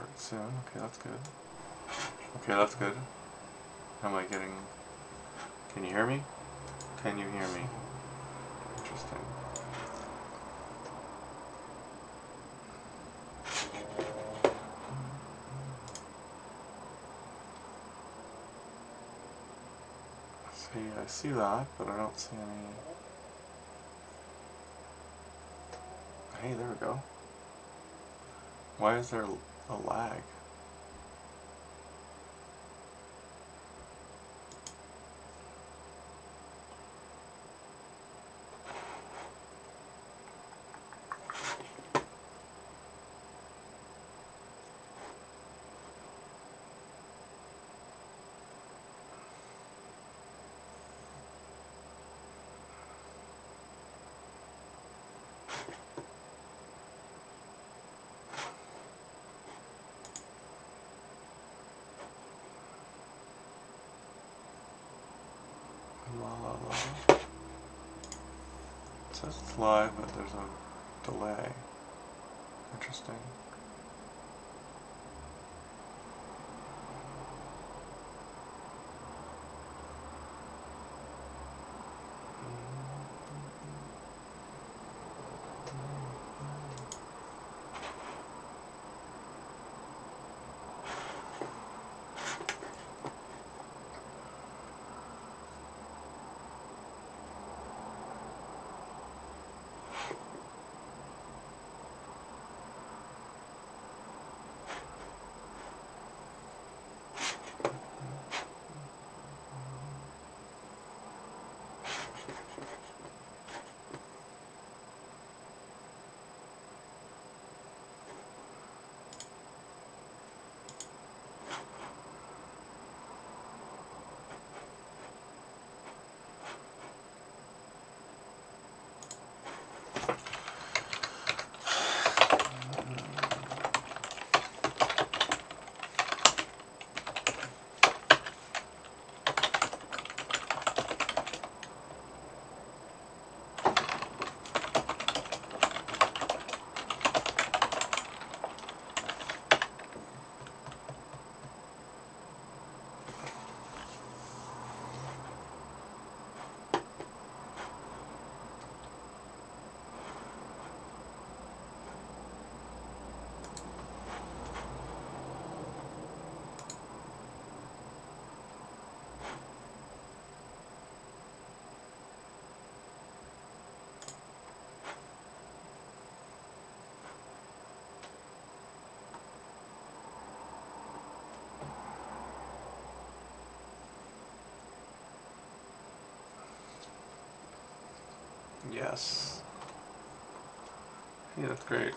start soon. Okay, that's good. Okay, that's good. How am I getting... Can you hear me? Can you hear me? Interesting. See, I see that, but I don't see any... Hey, there we go. Why is there a lag? La la la. It says it's live, but there's a delay. Interesting. Yes. Yeah, that's great.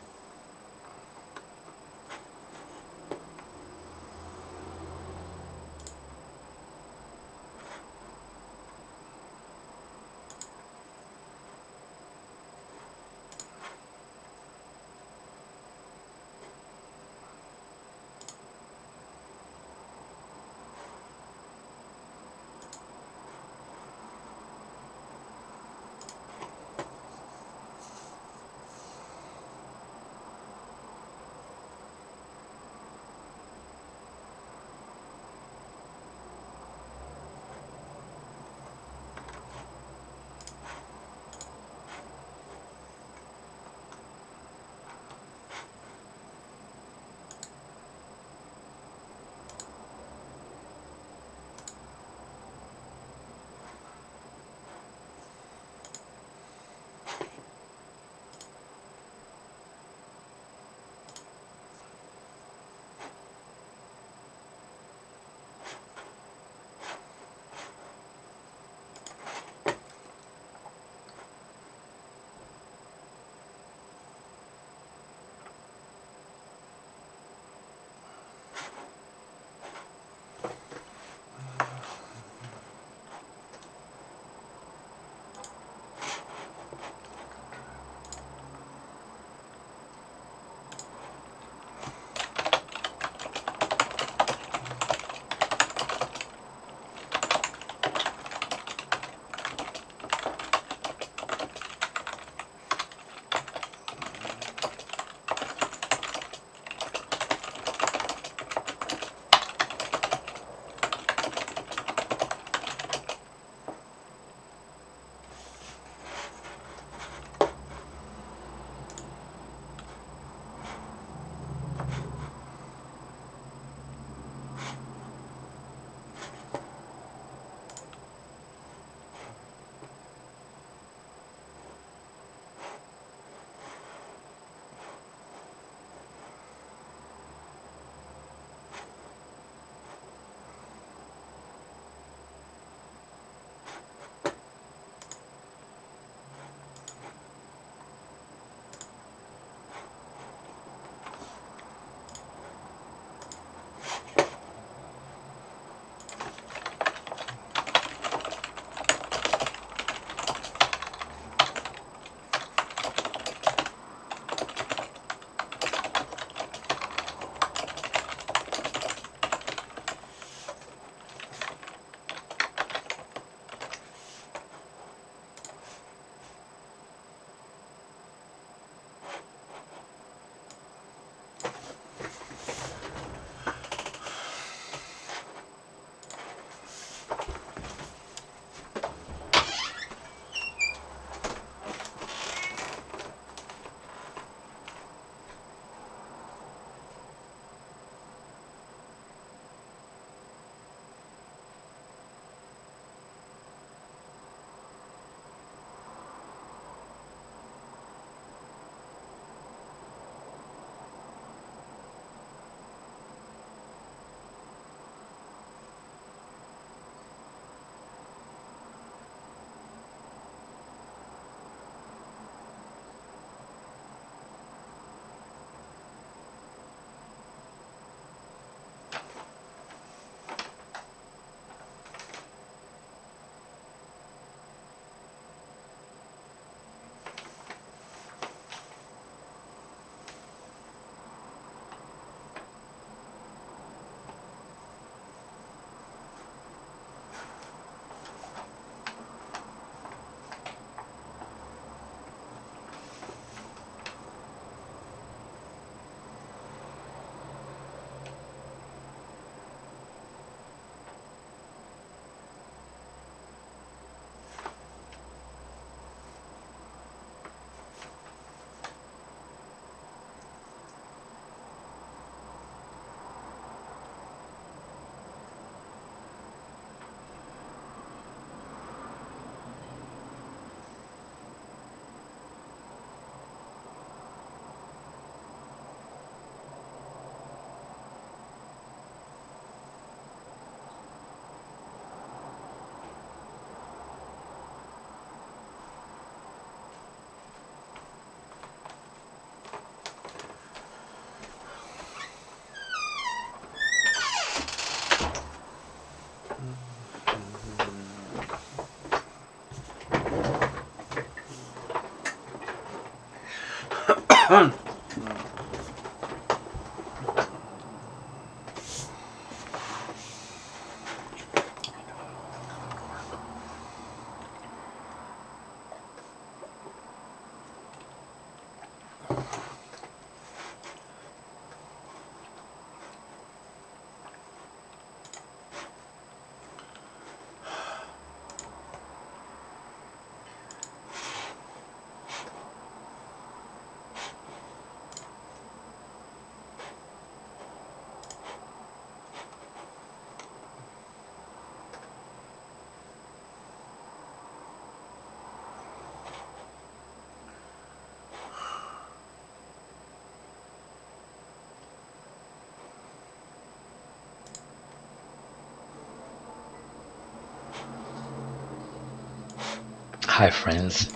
Hi, friends.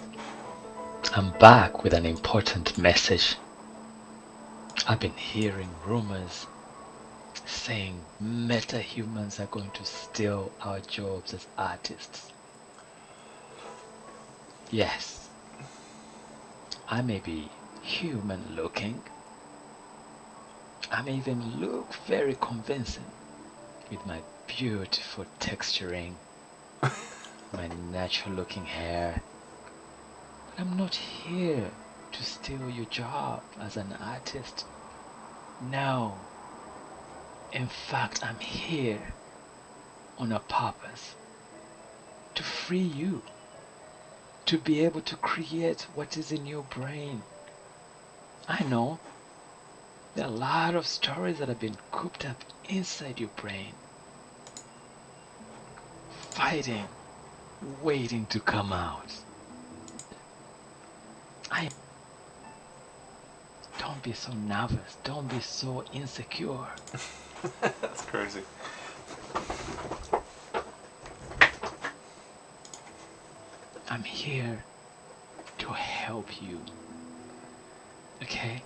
I'm back with an important message. I've been hearing rumors saying meta-humans are going to steal our jobs as artists. Yes, I may be human looking. I may even look very convincing with my beautiful texturing, my natural looking hair. But I'm not here to steal your job as an artist. No. In fact, I'm here on a purpose to free you, to be able to create what is in your brain. I know there are a lot of stories that have been cooped up inside your brain, fighting, waiting to come out. I Don't be so nervous, don't be so insecure. That's crazy. I'm here to help you. Okay?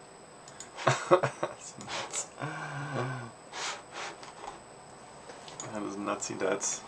That's nuts. That is nutsy nuts.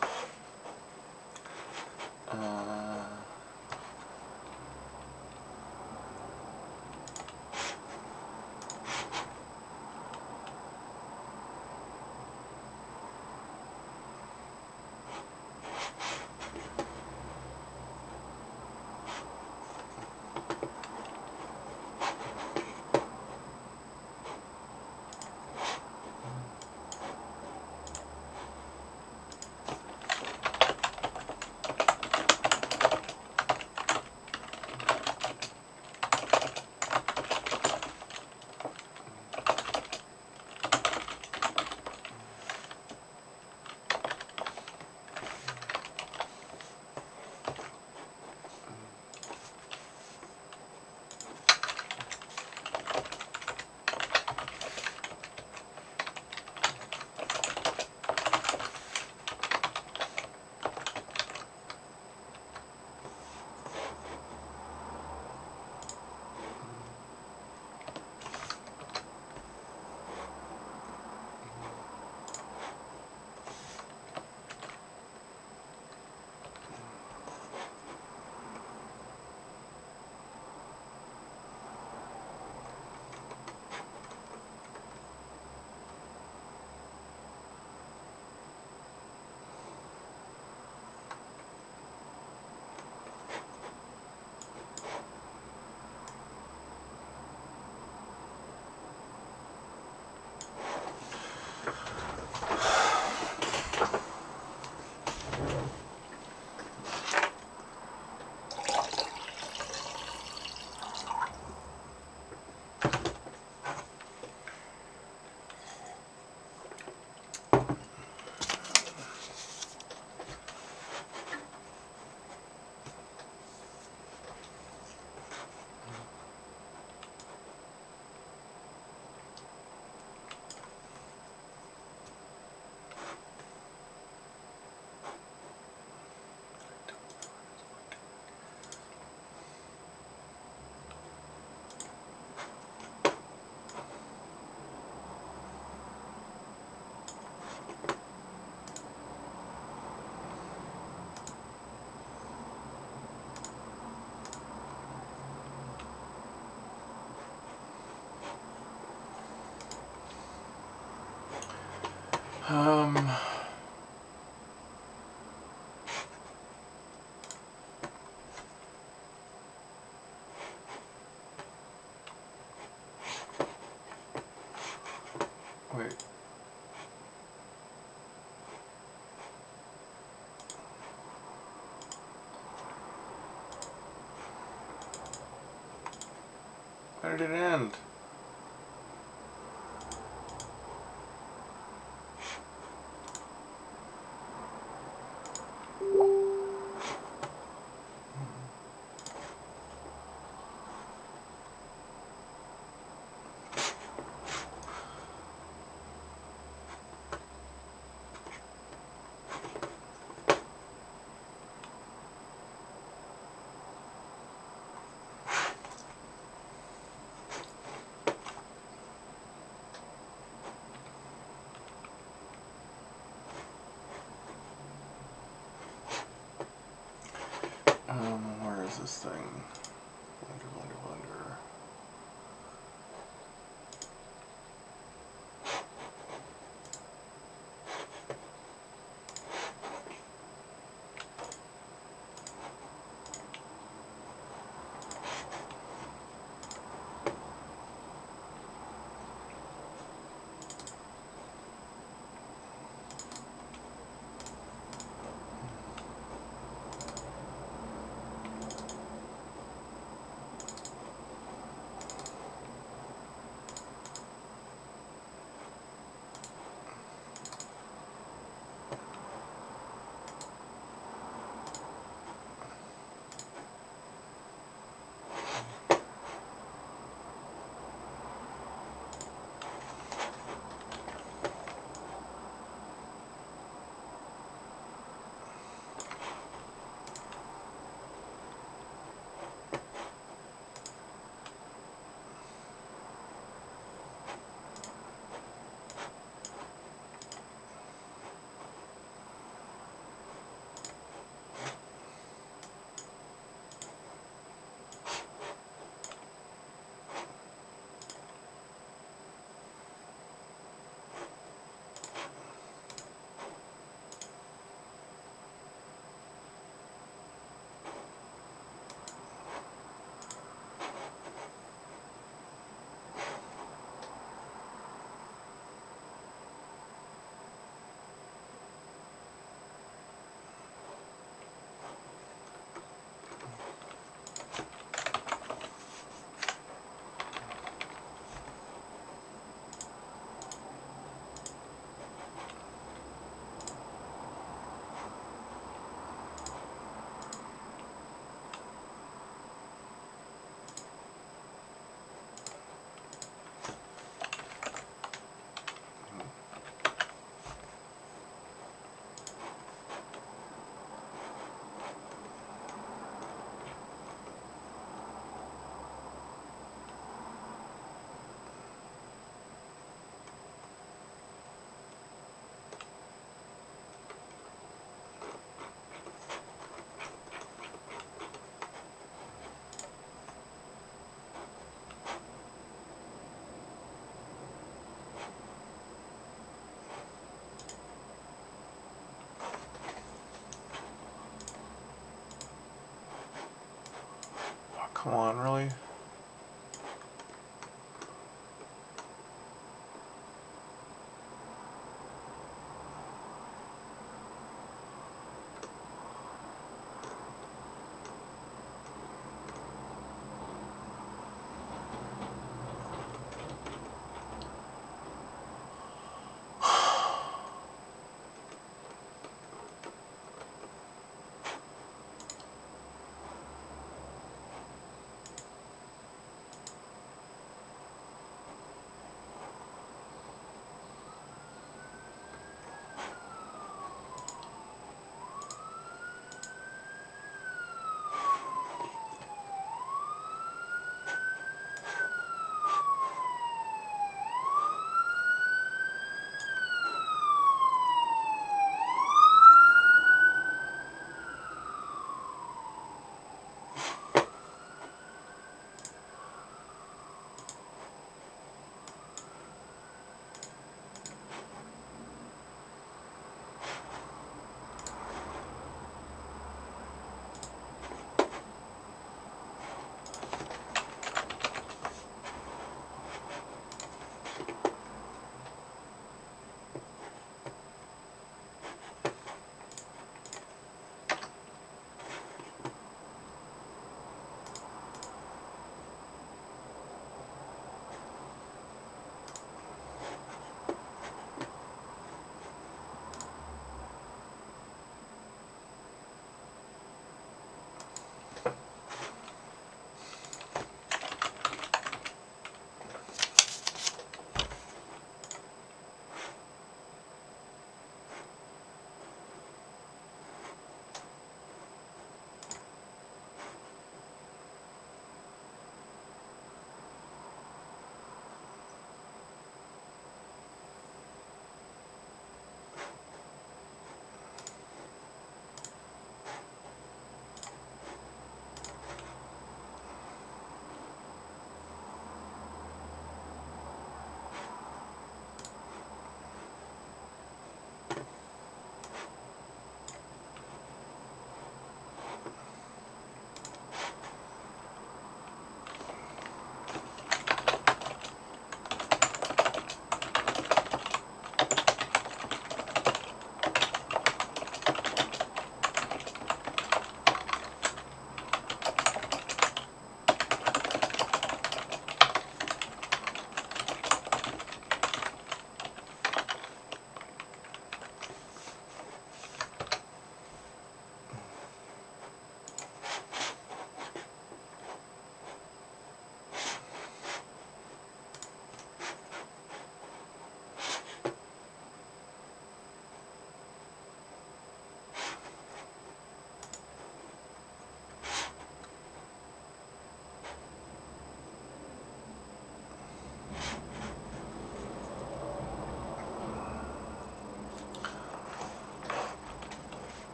Um, Wait. Where did it end? Come on, really?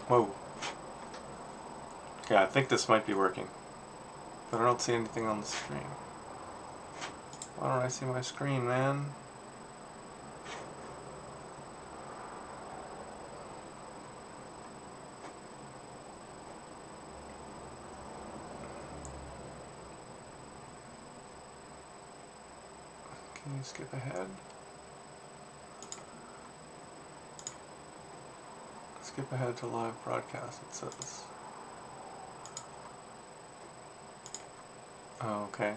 Whoa. Yeah, I think this might be working. But I don't see anything on the screen. Why don't I see my screen, man? Can you skip ahead? Skip ahead to live broadcast, it says. Oh, okay.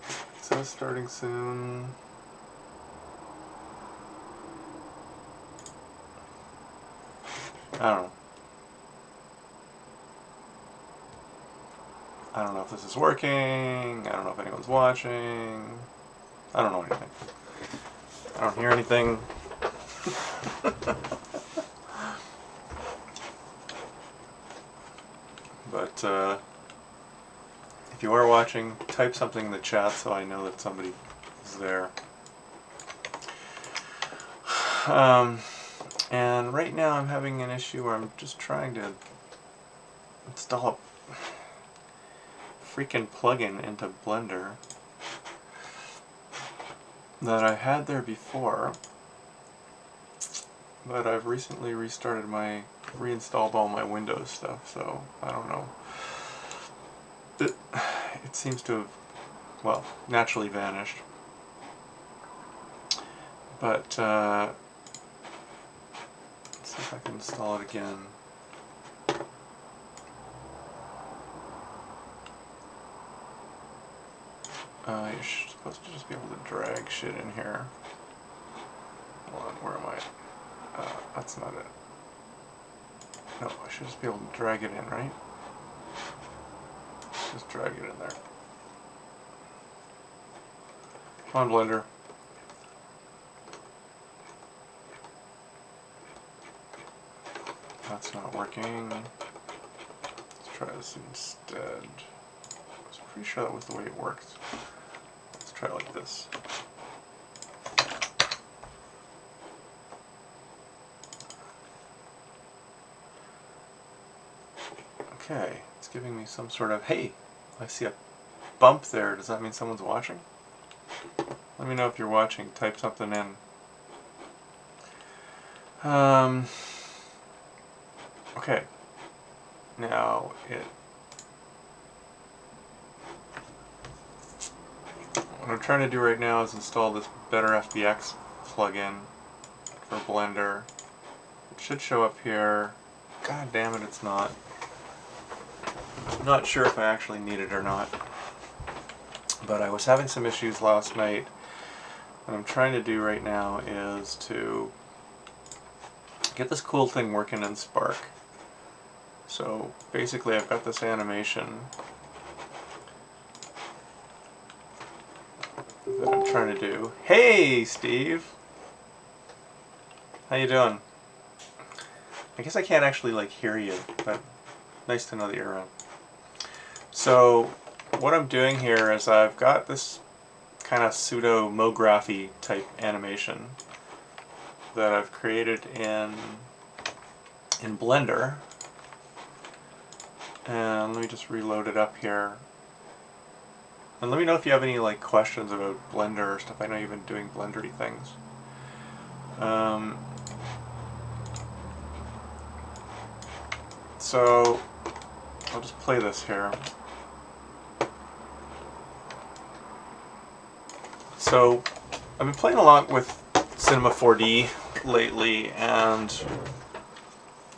It says starting soon. I don't know. I don't know if this is working. I don't know if anyone's watching. I don't know anything. I don't hear anything. But if you are watching, type something in the chat so I know that somebody is there. And right now I'm having an issue where I'm just trying to install a freaking plugin into Blender that I had there before, but I've recently reinstalled all my Windows stuff, so I don't know. It seems to have, well, naturally vanished. But, let's see if I can install it again. You're supposed to just be able to drag shit in here. Hold on, where am I? That's not it. No, I should just be able to drag it in, right? Just drag it in there. Come on, Blender. That's not working. Let's try this instead. I was pretty sure that was the way it worked. Let's try it like this. Okay, it's giving me some sort of, hey, I see a bump there. Does that mean someone's watching? Let me know if you're watching. Type something in. Okay. Now what I'm trying to do right now is install this Better FBX plugin for Blender. It should show up here. God damn it, it's not. I'm not sure if I actually need it or not. But I was having some issues last night. What I'm trying to do right now is to get this cool thing working in Spark. So basically I've got this animation that I'm trying to do. Hey, Steve! How you doing? I guess I can't actually like hear you, but nice to know that you're around. So what I'm doing here is I've got this kind of pseudo MoGraphy type animation that I've created in Blender. And let me just reload it up here. And let me know if you have any like questions about Blender or stuff. I know you've been doing Blendery things. So I'll just play this here. So I've been playing a lot with Cinema 4D lately and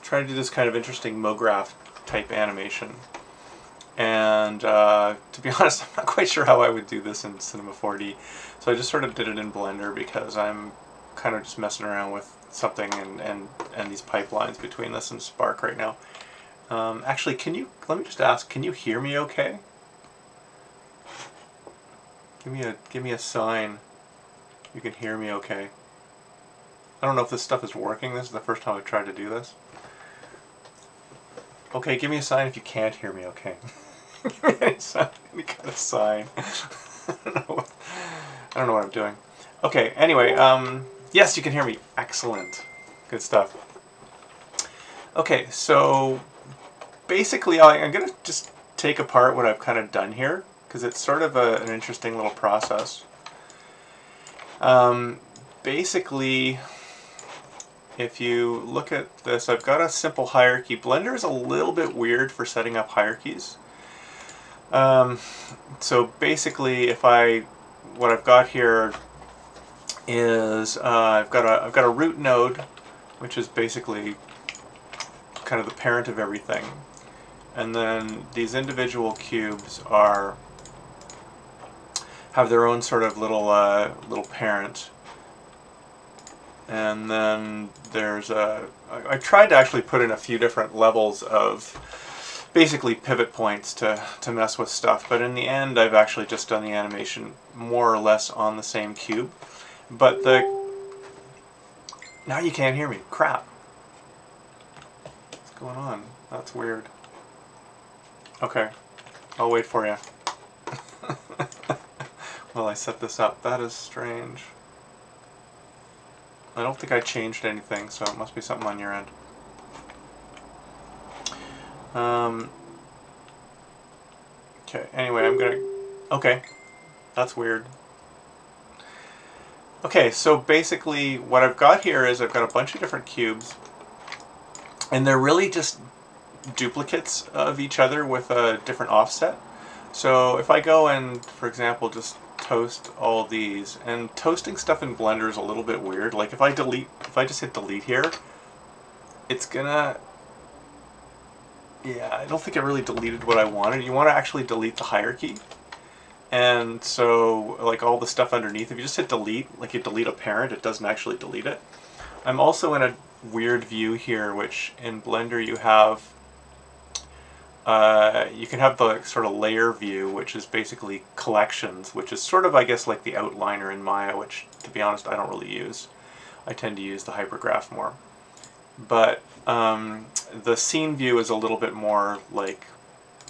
trying to do this kind of interesting MoGraph type animation. And to be honest, I'm not quite sure how I would do this in Cinema 4D. So I just sort of did it in Blender because I'm kind of just messing around with something and these pipelines between this and Spark right now. Actually, let me just ask, can you hear me okay? Give me a sign you can hear me okay. I don't know if this stuff is working. This is the first time I've tried to do this. Okay, give me a sign if you can't hear me okay. Any kind of sign. I don't know what I'm doing. Okay, anyway, yes, you can hear me. Excellent. Good stuff. Okay, so basically I'm going to just take apart what I've kind of done here, because it's sort of an interesting little process. Basically, if you look at this, I've got a simple hierarchy. Blender is a little bit weird for setting up hierarchies. So basically, what I've got here is I've got a root node, which is basically kind of the parent of everything, and then these individual cubes have their own sort of little parent. And then there's I tried to actually put in a few different levels of basically pivot points to mess with stuff, but in the end I've actually just done the animation more or less on the same cube. But now you can't hear me. Crap. What's going on? That's weird. Okay, I'll wait for you. Well, I set this up. That is strange. I don't think I changed anything, so it must be something on your end. Okay, anyway, okay, that's weird. Okay, so basically what I've got here is I've got a bunch of different cubes, and they're really just duplicates of each other with a different offset. So if I go and, for example, just toast all these, and toasting stuff in Blender is a little bit weird. Like if I just hit delete here, it's gonna, yeah, I don't think it really deleted what I wanted. You want to actually delete the hierarchy. And so, like all the stuff underneath, if you just hit delete, like you delete a parent, it doesn't actually delete it. I'm also in a weird view here, which in Blender you can have the sort of layer view, which is basically collections, which is sort of, I guess, like the outliner in Maya, which, to be honest, I don't really use. I tend to use the hypergraph more. But the scene view is a little bit more like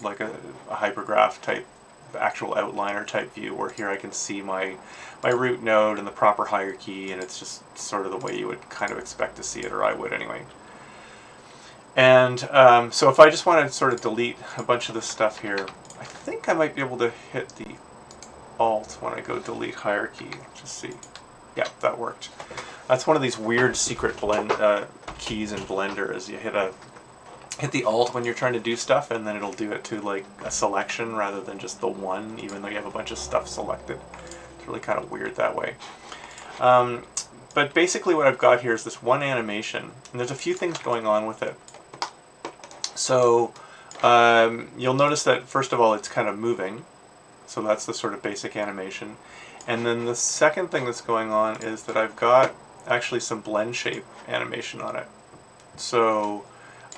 a hypergraph type, actual outliner type view, where here I can see my root node and the proper hierarchy, and it's just sort of the way you would kind of expect to see it, or I would anyway. And so if I just want to sort of delete a bunch of this stuff here, I think I might be able to hit the Alt when I go delete hierarchy. Just see. Yeah, that worked. That's one of these weird secret blend keys in Blender, is you hit the Alt when you're trying to do stuff, and then it'll do it to like a selection rather than just the one, even though you have a bunch of stuff selected. It's really kind of weird that way. But basically what I've got here is this one animation, and there's a few things going on with it. So you'll notice that first of all it's kind of moving, so that's the sort of basic animation. And then the second thing that's going on is that I've got actually some blend shape animation on it. So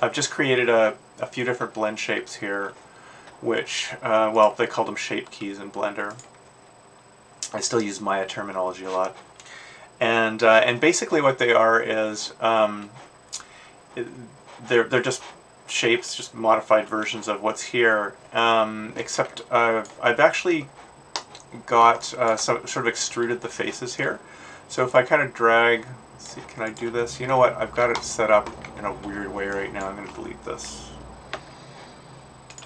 I've just created a few different blend shapes here, which, well, they call them shape keys in Blender. I still use Maya terminology a lot. And basically what they are is they're just shapes, just modified versions of what's here, except I've actually got some sort of extruded the faces here. So if I kind of drag, let's see, can I do this? You know what, I've got it set up in a weird way right now. I'm going to delete this.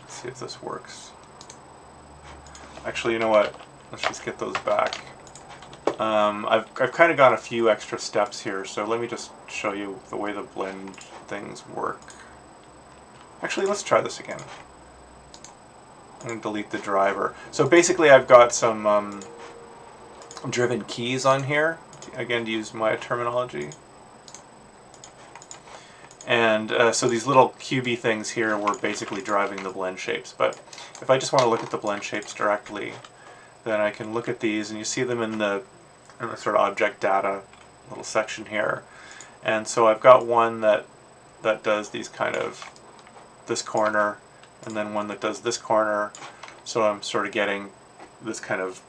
Let's see if this works. Actually, you know what, let's just get those back. I've kind of gone a few extra steps here, so let me just show you the way the blend things work. Actually, let's try this again. I'm going to delete the driver. So basically I've got some driven keys on here, again to use my terminology. And so these little cubey things here were basically driving the blend shapes. But if I just want to look at the blend shapes directly, then I can look at these, and you see them in the sort of object data little section here. And so I've got one that does these kind of, this corner, and then one that does this corner. So I'm sort of getting this kind of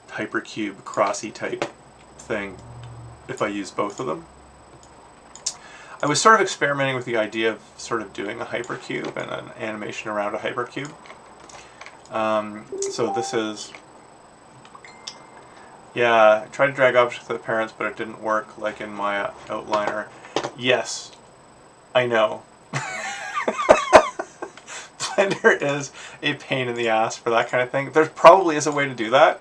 hypercube crossy type thing if I use both of them. I was sort of experimenting with the idea of sort of doing a hypercube and an animation around a hypercube. So this is, yeah, I tried to drag objects to the parents, but it didn't work like in my outliner. Yes, I know. Blender is a pain in the ass for that kind of thing. There probably is a way to do that,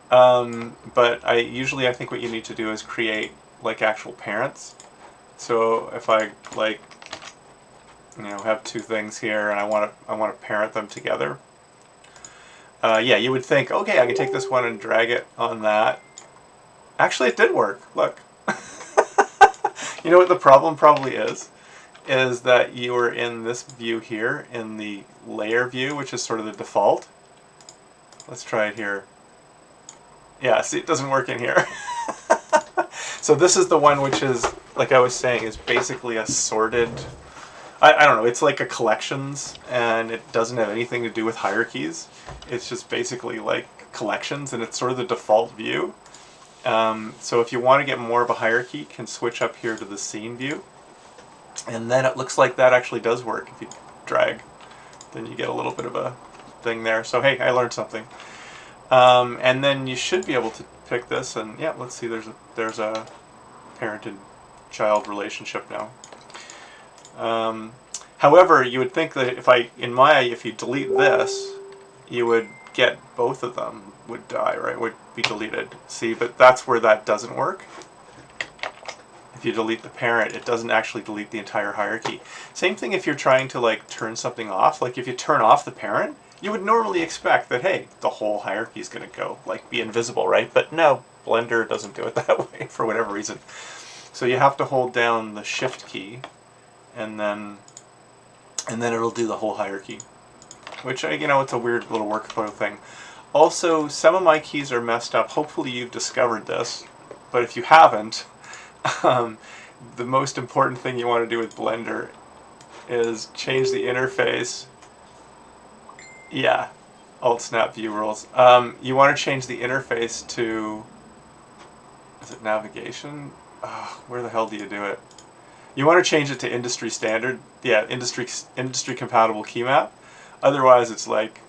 but I think what you need to do is create like actual parents. So if I like, you know, have two things here and I want to parent them together. Yeah, you would think, okay, I can take this one and drag it on that. Actually, it did work. Look. You know what the problem probably is that you are in this view here, in the layer view, which is sort of the default. Let's try it here. Yeah, see, it doesn't work in here. So this is the one which is, like I was saying, is basically a sorted, I don't know, it's like a collections, and it doesn't have anything to do with hierarchies. It's just basically like collections, and it's sort of the default view. So if you want to get more of a hierarchy, you can switch up here to the scene view. And then it looks like that actually does work. If you drag, then you get a little bit of a thing there. So hey, I learned something. And then you should be able to pick this, and yeah, let's see, there's a parent and child relationship now. However, you would think that if you delete this, you would get both of them would die, right? Would be deleted. See, but that's where that doesn't work. If you delete the parent, it doesn't actually delete the entire hierarchy. Same thing if you're trying to like turn something off. Like if you turn off the parent, you would normally expect that, hey, the whole hierarchy is going to go, like be invisible, right? But no, Blender doesn't do it that way for whatever reason. So you have to hold down the Shift key, and then it'll do the whole hierarchy. Which, you know, it's a weird little workflow thing. Also, some of my keys are messed up. Hopefully you've discovered this, but if you haven't, the most important thing you want to do with Blender is change the interface. Yeah, Alt Snap View rules. You want to change the interface to, is it navigation? Where the hell do you do it? You want to change it to industry standard. Yeah, industry compatible key map. Otherwise, it's like,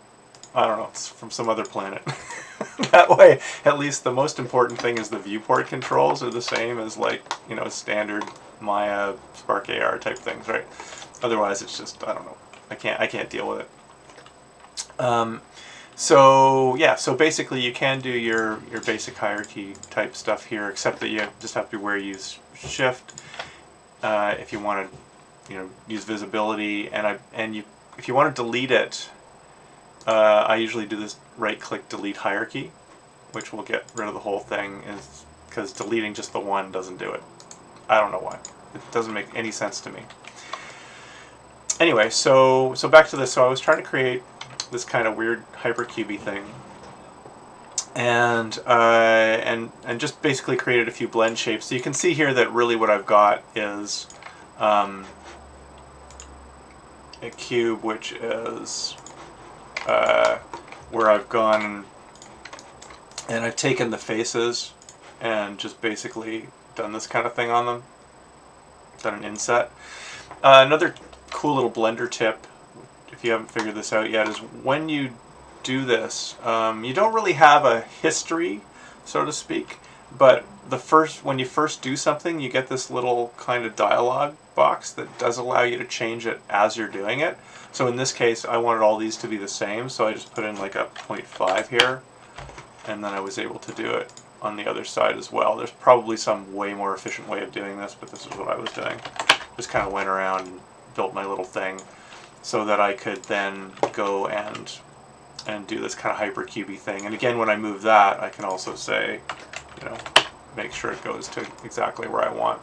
I don't know, it's from some other planet. That way, at least the most important thing is the viewport controls are the same as, like, you know, standard Maya, Spark AR type things, right? Otherwise, it's just, I don't know. I can't deal with it. So yeah, so basically you can do your basic hierarchy type stuff here, except that you just have to be aware you use Shift if you want to, you know, use visibility, if you want to delete it, I usually do this right-click delete hierarchy, which will get rid of the whole thing, is because deleting just the one doesn't do it. I don't know why. It doesn't make any sense to me. Anyway, so back to this. So I was trying to create this kind of weird hypercubey thing, and just basically created a few blend shapes. So you can see here that really what I've got is a cube, which is where I've gone and I've taken the faces and just basically done this kind of thing on them. Done an inset. Another cool little Blender tip, if you haven't figured this out yet, is when you do this, you don't really have a history, so to speak, but when you first do something, you get this little kind of dialog box that does allow you to change it as you're doing it. So in this case, I wanted all these to be the same, so I just put in like a 0.5 here, and then I was able to do it on the other side as well. There's probably some way more efficient way of doing this, but this is what I was doing. Just kind of went around and built my little thing so that I could then go and do this kind of hypercubey thing. And again, when I move that, I can also say, you know, make sure it goes to exactly where I want.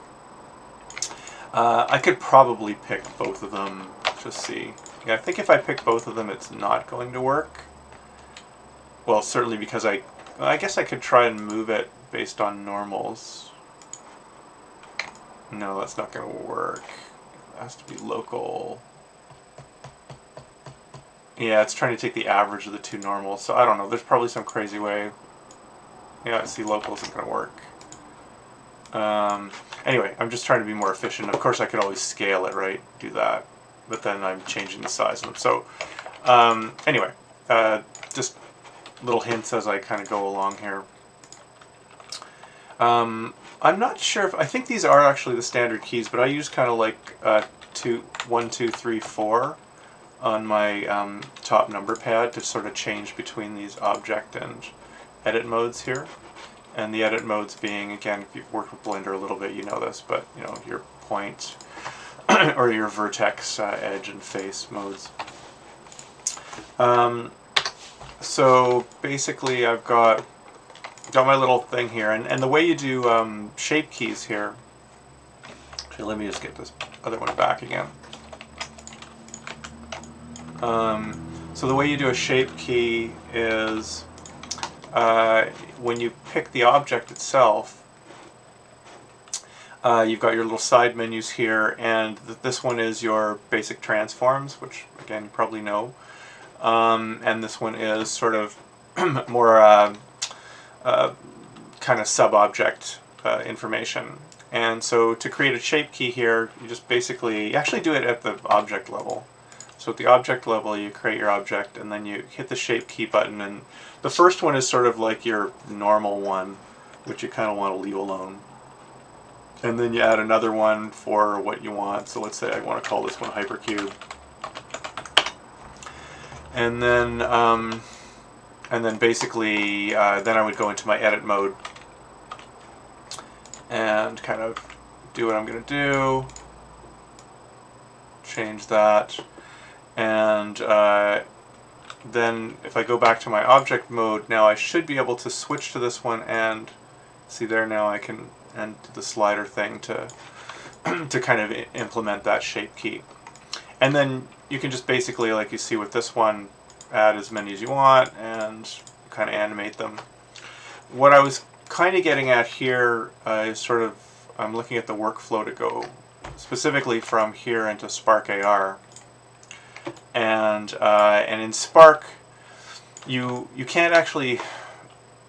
I could probably pick both of them, just see. Yeah, I think if I pick both of them, it's not going to work. Well, certainly because I guess I could try and move it based on normals. No, that's not going to work. It has to be local. Yeah, it's trying to take the average of the two normals, so I don't know. There's probably some crazy way. Yeah, see, local isn't going to work. Anyway, I'm just trying to be more efficient. Of course, I could always scale it, right? Do that. But then I'm changing the size of them. So, anyway, just little hints as I kind of go along here. I'm not sure if... I think these are actually the standard keys, but I use kind of like 1, 2, 3, 4 on my top number pad to sort of change between these object and edit modes here. And the edit modes being, again, if you've worked with Blender a little bit, you know this, but you know, your point or your vertex, edge, and face modes. So basically, I've got my little thing here, and the way you do shape keys here. Actually, let me just get this other one back again. So the way you do a shape key is when you pick the object itself, you've got your little side menus here, and this one is your basic transforms, which again you probably know, and this one is sort of more kind of sub-object information. And so to create a shape key here, you just basically actually do it at the object level. So at the object level, you create your object, and then you hit the shape key button, and the first one is sort of like your normal one, which you kind of want to leave alone. And then you add another one for what you want. So let's say I want to call this one Hypercube. And then And then basically, then I would go into my edit mode and kind of do what I'm going to do. Change that. And then if I go back to my object mode, now I should be able to switch to this one and see there now I can and the slider thing to to kind of implement that shape key. And then you can just basically, like you see with this one, add as many as you want and kind of animate them. What I was kind of getting at here is sort of, I'm looking at the workflow to go specifically from here into Spark AR. And in Spark, you can't actually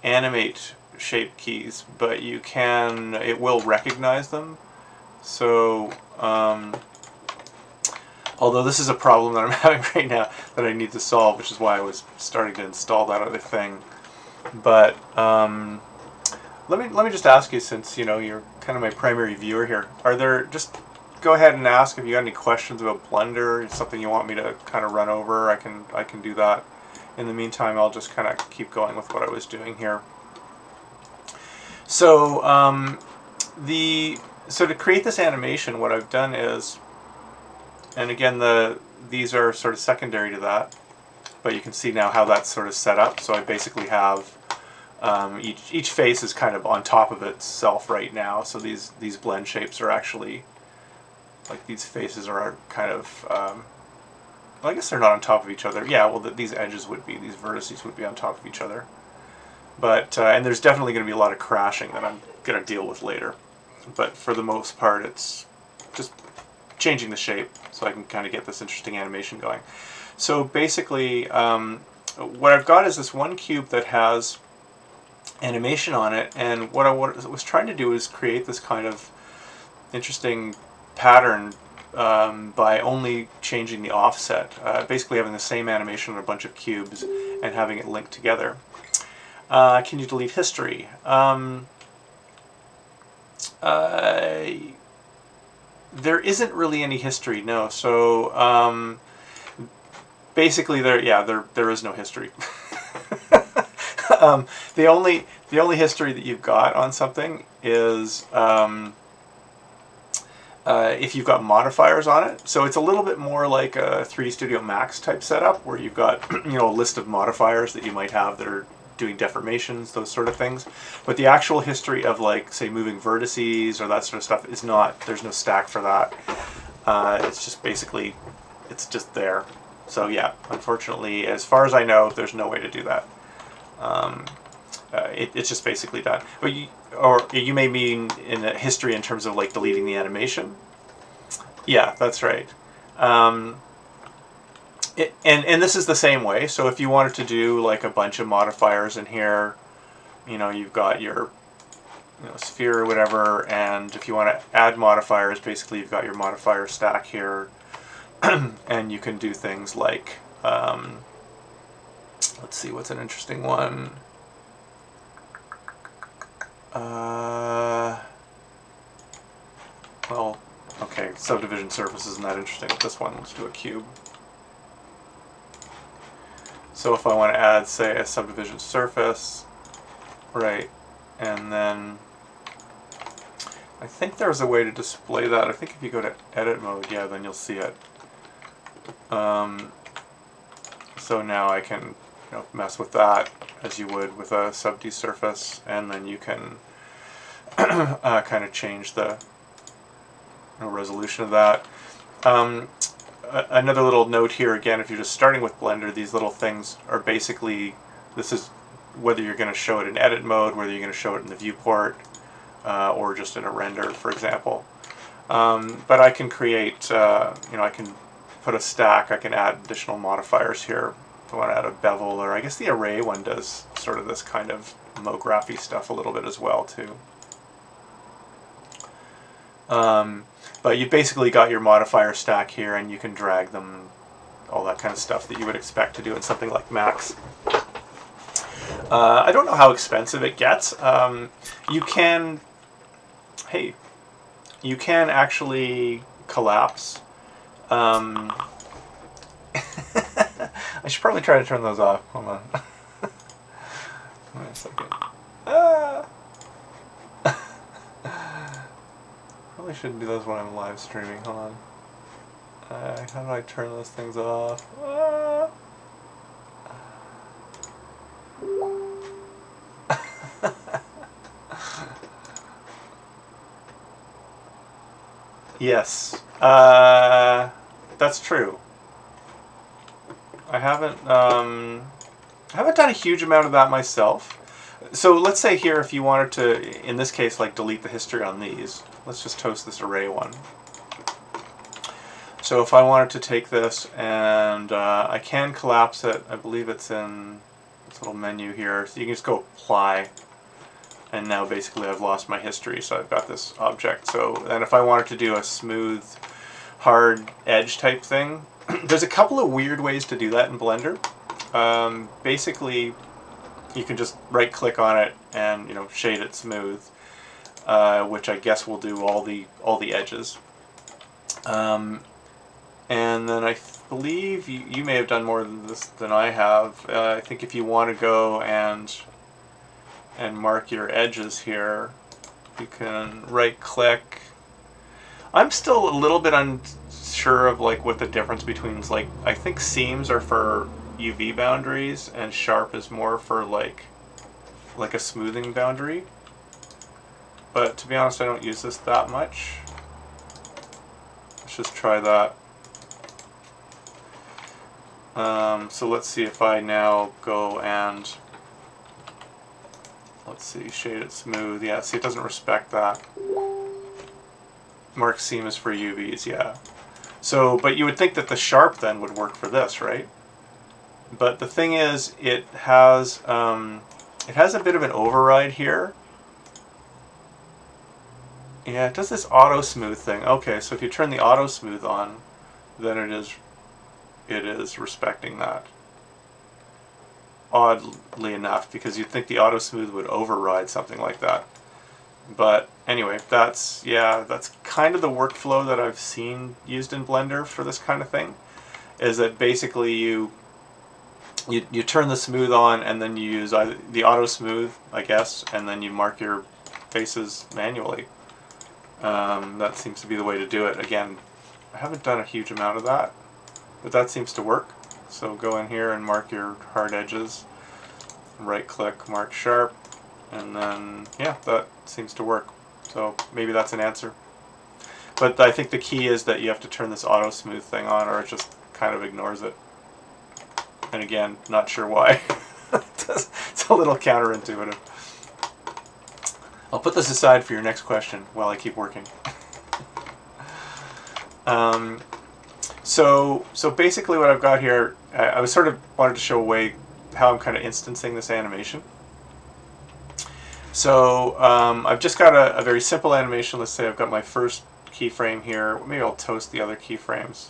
animate shape keys, but you can, it will recognize them. So, although this is a problem that I'm having right now that I need to solve, which is why I was starting to install that other thing. But let me just ask you, since you're kind of my primary viewer here, are there, just go ahead and ask if you got any questions about Blender, something you want me to kind of run over. I can do that. In the meantime, I'll just kind of keep going with what I was doing here. So to create this animation, what I've done is, and again these are sort of secondary to that, but you can see now how that's sort of set up. So I basically have each face is kind of on top of itself right now. So these blend shapes are actually, like, these faces are kind of, well, I guess they're not on top of each other. Yeah, well, these edges would be, these vertices would be on top of each other. But, and there's definitely going to be a lot of crashing that I'm going to deal with later. But for the most part, it's just changing the shape so I can kind of get this interesting animation going. So basically, what I've got is this one cube that has animation on it, and what I was trying to do is create this kind of interesting pattern by only changing the offset, basically having the same animation on a bunch of cubes and having it linked together. Can you delete history? There isn't really any history, no. So basically, there is no history. The only history that you've got on something is if you've got modifiers on it. So it's a little bit more like a 3D Studio Max type setup, where you've got a list of modifiers that you might have that are doing deformations, those sort of things. But the actual history of, like, say, moving vertices or that sort of stuff is not, there's no stack for that. It's just basically, it's just there. So yeah, unfortunately, as far as I know, there's no way to do that. It's just basically done. But you may mean in the history in terms of, like, deleting the animation. Yeah, that's right. And this is the same way. So if you wanted to do, like, a bunch of modifiers in here, you've got your sphere or whatever, and if you want to add modifiers, basically you've got your modifier stack here, and you can do things like, let's see, what's an interesting one? Well, okay, subdivision surface isn't that interesting with this one. Let's do a cube. So if I want to add, say, a subdivision surface, right, and then I think there's a way to display that. I think if you go to edit mode, yeah, then you'll see it. So now I can mess with that as you would with a sub-D surface, and then you can kind of change the resolution of that. Another little note here, again, if you're just starting with Blender, these little things are basically, this is whether you're going to show it in edit mode, whether you're going to show it in the viewport, or just in a render, for example. But I can create, I can put a stack, I can add additional modifiers here. If I want to add a bevel, or I guess the array one does sort of this kind of MoGraphy stuff a little bit as well, too. But you've basically got your modifier stack here, and you can drag them, all that kind of stuff that you would expect to do in something like Max. I don't know how expensive it gets. You can actually collapse. I should probably try to turn those off. Hold on. second. Ah! Probably shouldn't do those when I'm live streaming. Hold on. How do I turn those things off? Ah! Yes, that's true. I haven't done a huge amount of that myself. So let's say here, if you wanted to, in this case, like delete the history on these. Let's just toast this array one. So if I wanted to take this and I can collapse it, I believe it's in this little menu here. So you can just go apply. And now basically I've lost my history, so I've got this object. So then if I wanted to do a smooth, hard edge type thing, there's a couple of weird ways to do that in Blender. Basically, you can just right click on it and shade it smooth, which I guess will do all the edges. And then I believe you may have done more than this than I have. I think if you want to go and mark your edges here, you can right click. I'm still a little bit unsure of like what the difference between, like, I think seams are for UV boundaries and sharp is more for like a smoothing boundary. But to be honest, I don't use this that much. Let's just try that. So let's see if I now go and let's see, shade it smooth. Yeah, see, it doesn't respect that. Mark seam is for UVs, yeah. So, but you would think that the sharp then would work for this, right? But the thing is, it has a bit of an override here. Yeah, it does this auto smooth thing. Okay, so if you turn the auto smooth on, then it is respecting that. Oddly enough, because you'd think the auto smooth would override something like that. But anyway, that's kind of the workflow that I've seen used in Blender for this kind of thing. Is that basically you turn the smooth on and then you use either the auto smooth, I guess, and then you mark your faces manually. That seems to be the way to do it. Again, I haven't done a huge amount of that, but that seems to work. So go in here and mark your hard edges, right click, mark sharp, and then yeah, that seems to work. So maybe that's an answer. But I think the key is that you have to turn this auto smooth thing on, or it just kind of ignores it. And again, not sure why. It's a little counterintuitive. I'll put this aside for your next question while I keep working. So basically what I've got here, I was sort of wanted to show a way how I'm kind of instancing this animation. So I've just got a very simple animation. Let's say I've got my first keyframe here. Maybe I'll toast the other keyframes.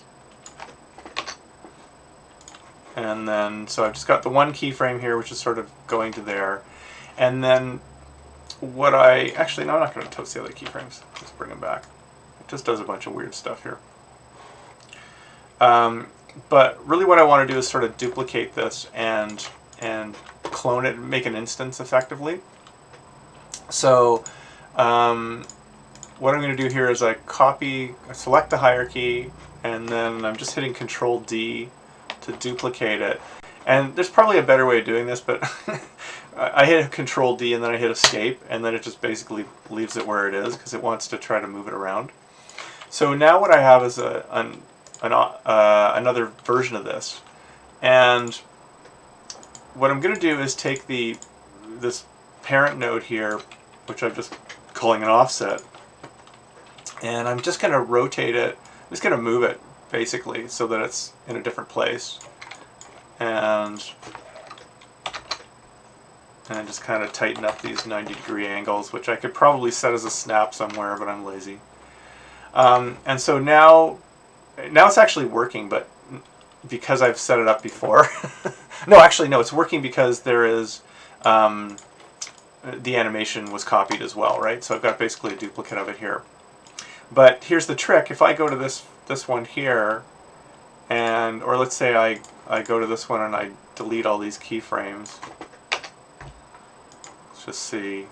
And then, so I've just got the one keyframe here, which is sort of going to there. And then what actually, no, I'm not going to toast the other keyframes. Let's bring them back. It just does a bunch of weird stuff here. But really what I want to do is sort of duplicate this and clone it and make an instance effectively. So what I'm going to do here is I select the hierarchy, and then I'm just hitting Control D to duplicate it. And there's probably a better way of doing this, but I hit Control D and then I hit Escape, and then it just basically leaves it where it is because it wants to try to move it around. So now what I have is another version of this, and what I'm going to do is take this parent node here, which I'm just calling an offset, and I'm just going to rotate it. I'm just going to move it basically so that it's in a different place, and just kind of tighten up these 90-degree angles, which I could probably set as a snap somewhere, but I'm lazy. And so now it's actually working, but because I've set it up before. No, actually, no, it's working because there is the animation was copied as well, right? So I've got basically a duplicate of it here. But here's the trick. If I go to this one here, or let's say I go to this one and I delete all these keyframes, just see.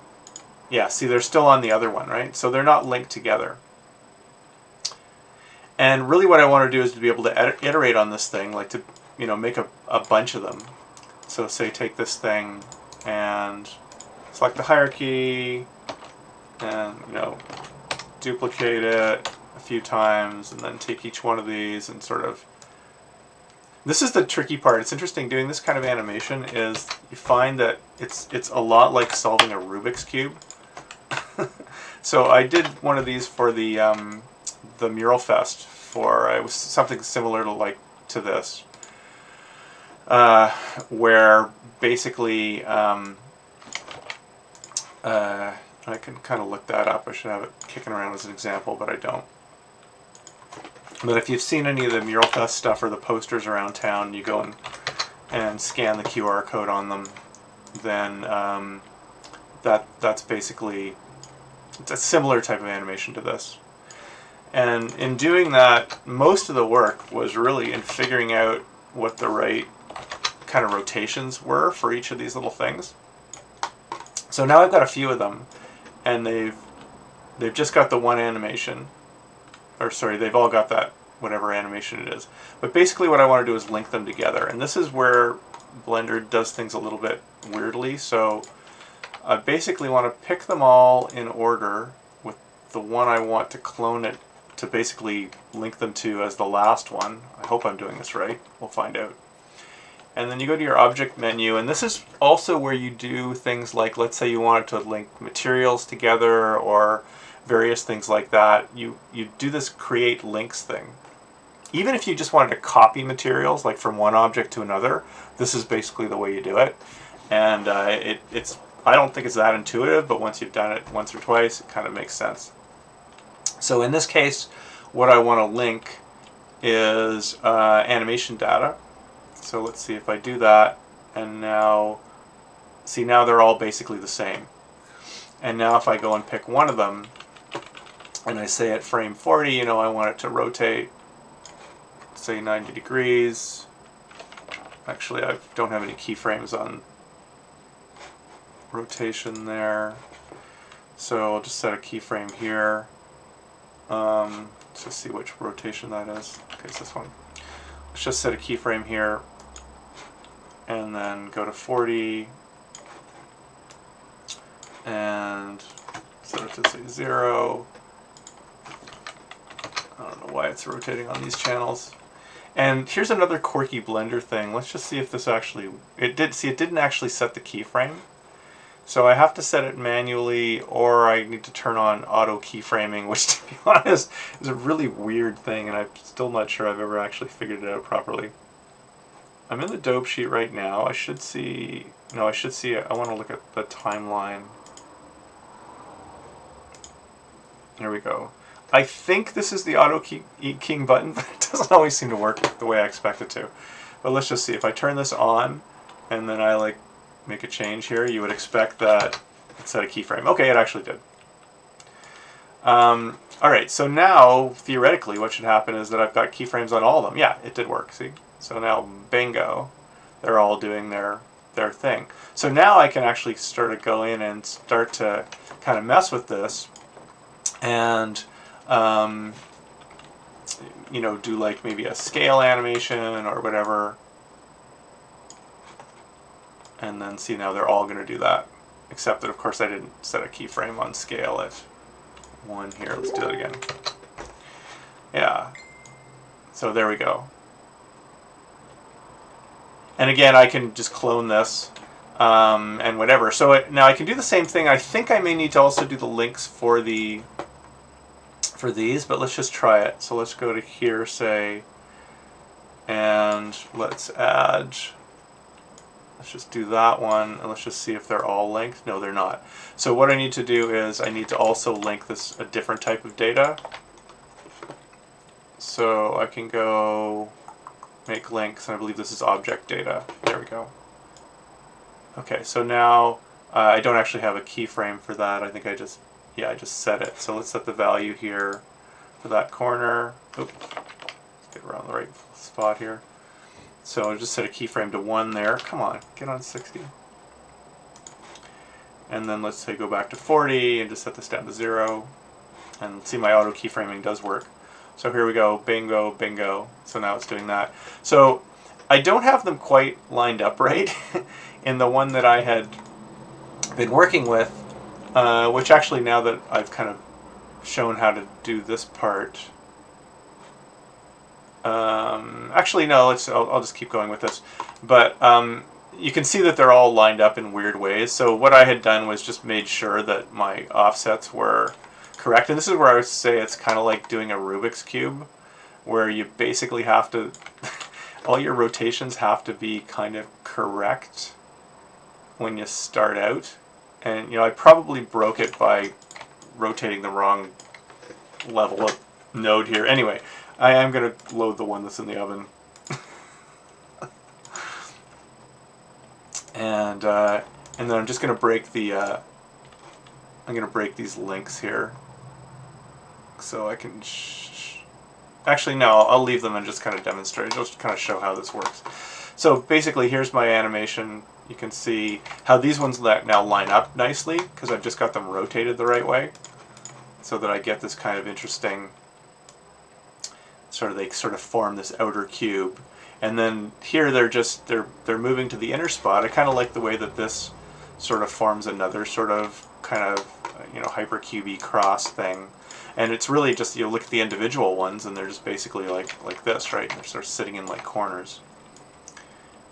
Yeah, see, they're still on the other one, right? So they're not linked together. And really what I want to do is to be able to iterate on this thing, like to, you know, make a bunch of them. So say take this thing and select the hierarchy and, you know, duplicate it a few times and then take each one of these and sort of... This is the tricky part. It's interesting doing this kind of animation is you find that it's a lot like solving a Rubik's Cube. So I did one of these for the Mural Fest for it was something similar to this, where basically I can kind of look that up. I should have it kicking around as an example, but I don't. But if you've seen any of the Mural Fest stuff or the posters around town, you go and scan the QR code on them, then that's basically, it's a similar type of animation to this. And in doing that, most of the work was really in figuring out what the right kind of rotations were for each of these little things. So now I've got a few of them, and they've just got the one animation, or sorry, they've all got that whatever animation it is. But basically what I want to do is link them together, and this is where Blender does things a little bit weirdly. So I basically want to pick them all in order with the one I want to clone it to basically link them to as the last one. I hope I'm doing this right. We'll find out. And then you go to your object menu, and this is also where you do things like, let's say you wanted to link materials together or various things like that. You do this create links thing. Even if you just wanted to copy materials like from one object to another, this is basically the way you do it. And it's I don't think it's that intuitive, but once you've done it once or twice, it kind of makes sense. So in this case, what I want to link is animation data. So let's see if I do that, and now, see, now they're all basically the same. And now if I go and pick one of them, and I say at frame 40, you know, I want it to rotate, say 90 degrees. Actually, I don't have any keyframes on rotation there. So I'll just set a keyframe here. Let's just see which rotation that is. Okay, it's this one. Let's just set a keyframe here, and then go to 40, and set it to say 0. I don't know why it's rotating on these channels. And here's another quirky Blender thing. Let's just see if this actually, it didn't actually set the keyframe. So I have to set it manually, or I need to turn on auto keyframing, which, to be honest, is a really weird thing, and I'm still not sure I've ever actually figured it out properly. I'm in the dope sheet right now. I should see, no, I should see, I want to look at the timeline. There we go. I think this is the auto keying button, but it doesn't always seem to work the way I expect it to. But let's just see. If I turn this on, and then I make a change here, you would expect that it set a keyframe. Okay, it actually did. Alright, so now, theoretically, what should happen is that I've got keyframes on all of them. Yeah, it did work, see? So now, bingo, they're all doing their thing. So now I can actually start to go in and start to kind of mess with this and you know, do like maybe a scale animation or whatever. And then see, now they're all going to do that. Except that, of course, I didn't set a keyframe on scale at 1 here. Let's do that again. Yeah. So there we go. And again, I can just clone this and whatever. So now I can do the same thing. I think I may need to also do the links for these, but let's just try it. So let's go to here, say, and let's add... Let's just do that one, and let's just see if they're all linked. No, they're not. So what I need to do is I need to also link this a different type of data. So I can go make links, and I believe this is object data. There we go. Okay, so now I don't actually have a keyframe for that. I think I just set it. So let's set the value here for that corner. Oops, let's get around the right spot here. So I'll just set a keyframe to 1 there. Come on, get on 60. And then let's say go back to 40 and just set this down to 0. And see, my auto keyframing does work. So here we go, bingo, bingo. So now it's doing that. So I don't have them quite lined up right in the one that I had been working with, which actually, now that I've kind of shown how to do this part, actually no, I'll just keep going with this. But you can see that they're all lined up in weird ways. So what I had done was just made sure that my offsets were correct. And this is where I would say it's kind of like doing a Rubik's Cube, where you basically have to, all your rotations have to be kind of correct when you start out. And, you know, I probably broke it by rotating the wrong level of node here. Anyway, I am going to load the one that's in the oven. And then I'm just going to break the, I'm going to break these links here. So I can, actually no, I'll leave them and just kind of demonstrate, just kind of show how this works. So basically here's my animation. You can see how these ones now line up nicely because I've just got them rotated the right way, so that I get this kind of interesting, they sort of form this outer cube. And then here they're moving to the inner spot. I kind of like the way that this sort of forms another sort of kind of, you know, hypercube-y cross thing. And it's really just, you look at the individual ones and they're just basically like this, right? They're sort of sitting in like corners.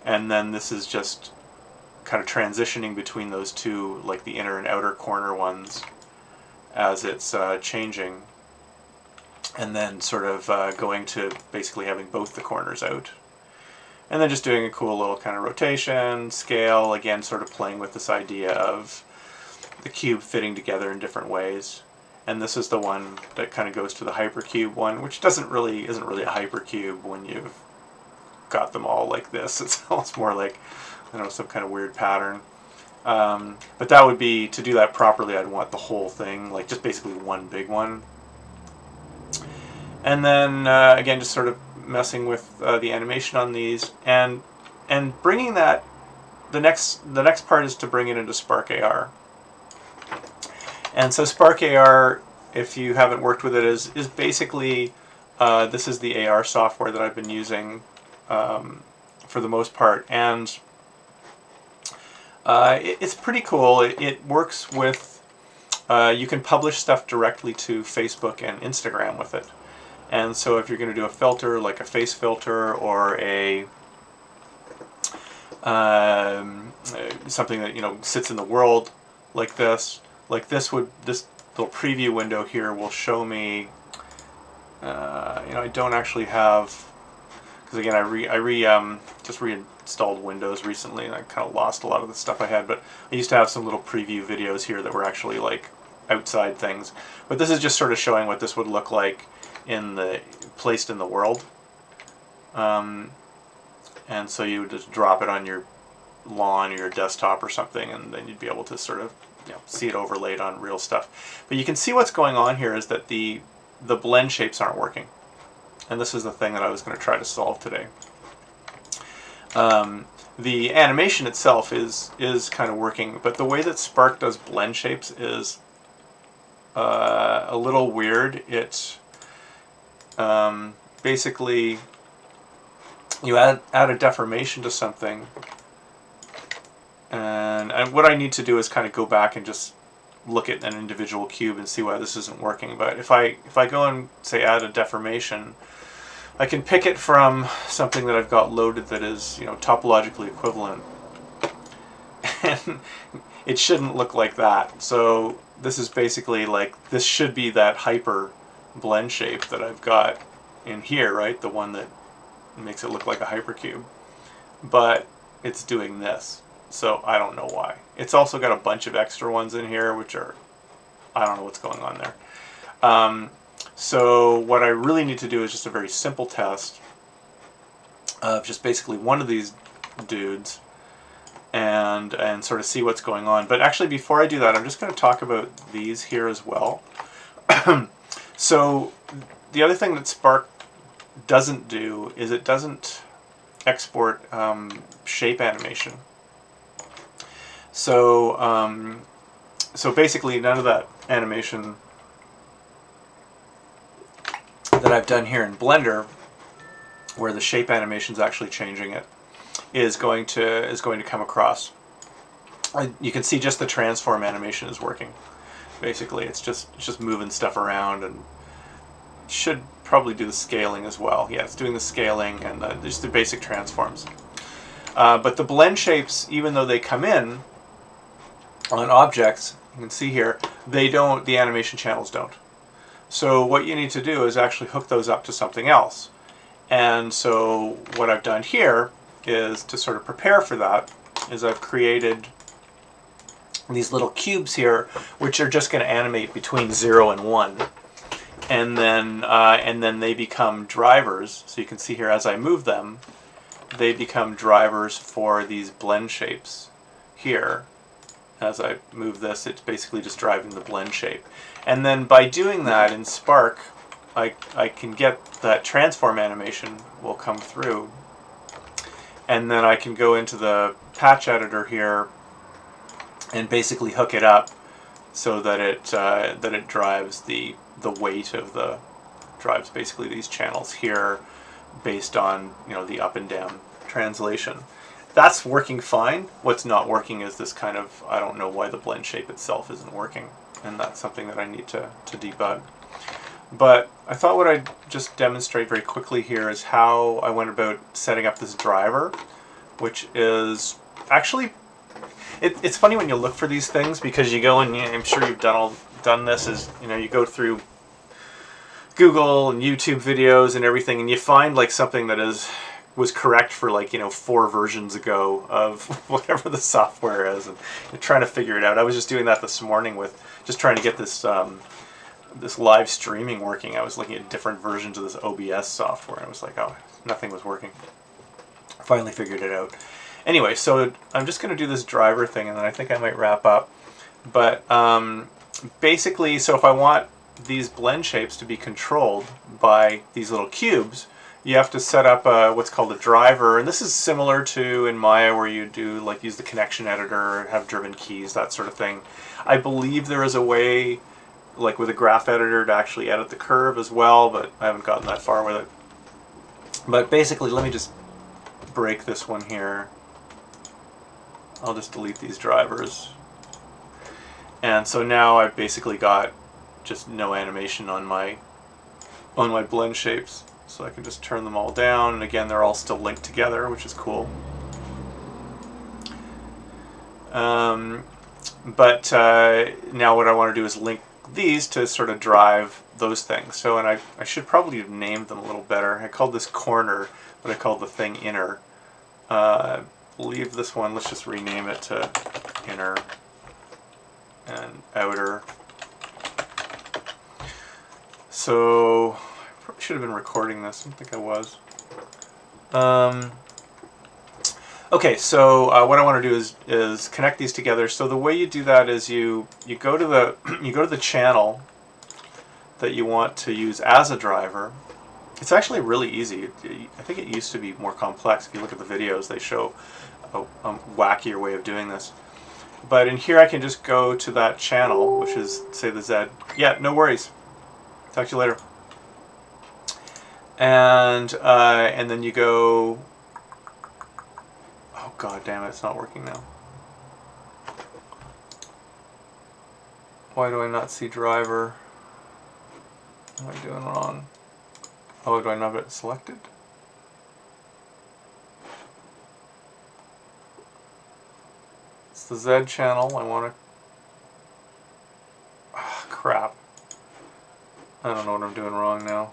And then this is just kind of transitioning between those two, like the inner and outer corner ones, as it's changing. And then sort of going to basically having both the corners out. And then just doing a cool little kind of rotation, scale, again sort of playing with this idea of the cube fitting together in different ways. And this is the one that kind of goes to the hypercube one, which isn't really a hypercube when you've got them all like this. It's almost more like, I don't know, some kind of weird pattern. But that would be, to do that properly, I'd want the whole thing, like just basically one big one. And then again, just sort of messing with the animation on these, and bringing that. The next part is to bring it into Spark AR. And so Spark AR, if you haven't worked with it, is basically this is the AR software that I've been using for the most part, and it's pretty cool. It works with, you can publish stuff directly to Facebook and Instagram with it. And so if you're going to do a filter, like a face filter, or a something that, you know, sits in the world like this little preview window here will show me, you know, I don't actually have, because again I just reinstalled Windows recently and I kind of lost a lot of the stuff I had, but I used to have some little preview videos here that were actually like outside things. But this is just sort of showing what this would look like placed in the world. And so you would just drop it on your lawn or your desktop or something, and then you'd be able to sort of, you know, see it overlaid on real stuff. But you can see what's going on here is that the blend shapes aren't working. And this is the thing that I was going to try to solve today. The animation itself is kind of working, but the way that Spark does blend shapes is a little weird. It's basically you add a deformation to something, and what I need to do is kind of go back and just look at an individual cube and see why this isn't working. But if I go and say add a deformation, I can pick it from something that I've got loaded that is, you know, topologically equivalent, and it shouldn't look like that. So this is basically like, this should be that hyper blend shape that I've got in here, right? The one that makes it look like a hypercube, but it's doing this. So I don't know why. It's also got a bunch of extra ones in here, which are, I don't know what's going on there. So what I really need to do is just a very simple test of just basically one of these dudes and sort of see what's going on. But actually, before I do that, I'm just going to talk about these here as well. So the other thing that Spark doesn't do is it doesn't export shape animation. So so basically none of that animation that I've done here in Blender, where the shape animation is actually changing it, is going to come across. You can see just the transform animation is working. Basically, it's just moving stuff around, and should probably do the scaling as well. Yeah, it's doing the scaling and just the basic transforms. But the blend shapes, even though they come in on objects, you can see here, they don't. The animation channels don't. So what you need to do is actually hook those up to something else. And so what I've done here is, to sort of prepare for that, is I've created these little cubes here, which are just going to animate between 0 and 1. And then they become drivers. So you can see here, as I move them, they become drivers for these blend shapes here. As I move this, it's basically just driving the blend shape. And then by doing that in Spark, I can get that transform animation will come through. And then I can go into the patch editor here and basically hook it up so that it drives the weight of the drives basically these channels here based on, you know, the up and down translation. That's working fine. What's not working is this kind of, I don't know why the blend shape itself isn't working, and that's something that I need to debug. But I thought what I'd just demonstrate very quickly here is how I went about setting up this driver, which is actually, it's funny when you look for these things, because you go and I'm sure you've done this, is, you know, you go through Google and YouTube videos and everything, and you find like something that was correct for, like, you know, 4 versions ago of whatever the software is, and you're trying to figure it out. I was just doing that this morning with just trying to get this this live streaming working. I was looking at different versions of this OBS software, and I was like, oh, nothing was working. Finally figured it out. Anyway, so I'm just going to do this driver thing, and then I think I might wrap up. But basically, so if I want these blend shapes to be controlled by these little cubes, you have to set up what's called a driver, and this is similar to in Maya, where you do like use the connection editor, have driven keys, that sort of thing. I believe there is a way, like with a graph editor, to actually edit the curve as well, but I haven't gotten that far with it. But basically, let me just break this one here. I'll just delete these drivers. And so now I've basically got just no animation on my blend shapes. So I can just turn them all down, and again, they're all still linked together, which is cool. But now what I want to do is link these to sort of drive those things. So, and I should probably have named them a little better. I called this corner, but I called the thing inner. Leave this one, let's just rename it to inner and outer. So I probably should have been recording this. I don't think I was. Okay, so what I want to do is connect these together. So the way you do that is you go to the channel that you want to use as a driver. It's actually really easy. I think it used to be more complex. If you look at the videos, they show a wackier way of doing this. But in here, I can just go to that channel, which is, say, the Z. Yeah, no worries. Talk to you later. And then you go. Oh, god damn it! It's not working now. Why do I not see driver? What am I doing wrong? Oh, do I not have it selected? It's the Z channel. I want to. Ah, crap. I don't know what I'm doing wrong now.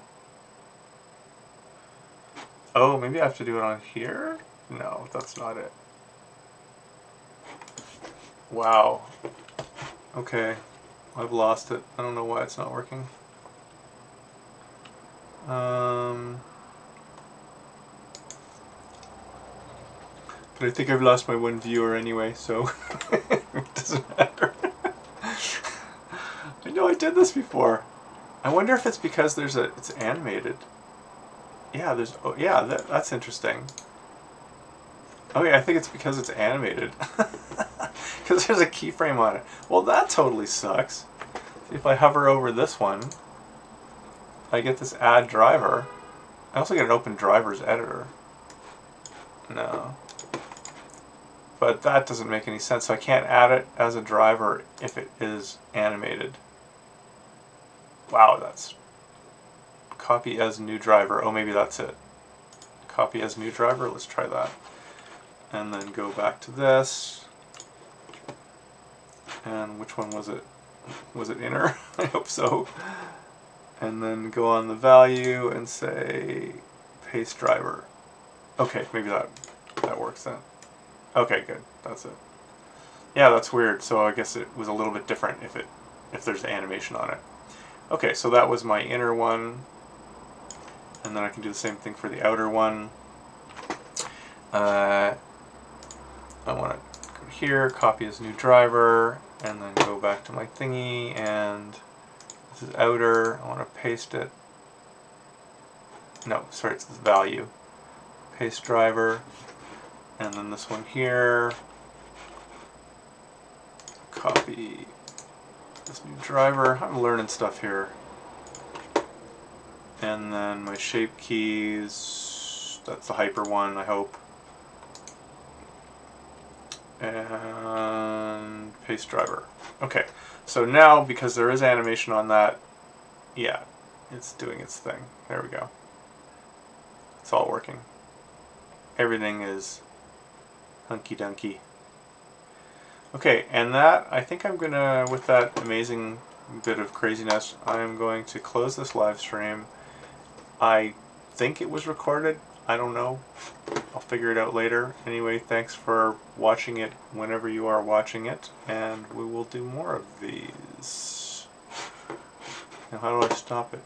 Oh, maybe I have to do it on here? No, that's not it. Wow. Okay. I've lost it. I don't know why it's not working. But I think I've lost my one viewer anyway, so it doesn't matter. I know I did this before. I wonder if it's because it's animated. Yeah, oh yeah, that's interesting. Okay, I think it's because it's animated. because there's a keyframe on it. Well, that totally sucks. See, if I hover over this one, I get this add driver. I also get an open drivers editor. No. But that doesn't make any sense. So I can't add it as a driver if it is animated. Wow, that's... Copy as new driver. Oh, maybe that's it. Copy as new driver. Let's try that. And then go back to this. And which one was it? Was it inner? I hope so. And then go on the value and say paste driver. Okay, maybe that works then. Okay, good. That's it. Yeah, that's weird. So I guess it was a little bit different if there's animation on it. Okay, so that was my inner one. And then I can do the same thing for the outer one. I want to go here, copy as new driver, and then go back to my thingy, and this is outer. I want to paste it. No, sorry, it's the value. Paste driver, and then this one here. Copy this new driver. I'm learning stuff here. And then my shape keys, that's the hyper one, I hope. And paste driver. Okay, so now because there is animation on that, yeah, it's doing its thing. There we go. It's all working. Everything is hunky-dunky. Okay, and that, I think I'm gonna, with that amazing bit of craziness, I'm going to close this live stream. I think it was recorded. I don't know. I'll figure it out later. Anyway, thanks for watching it whenever you are watching it, and we will do more of these. Now, how do I stop it?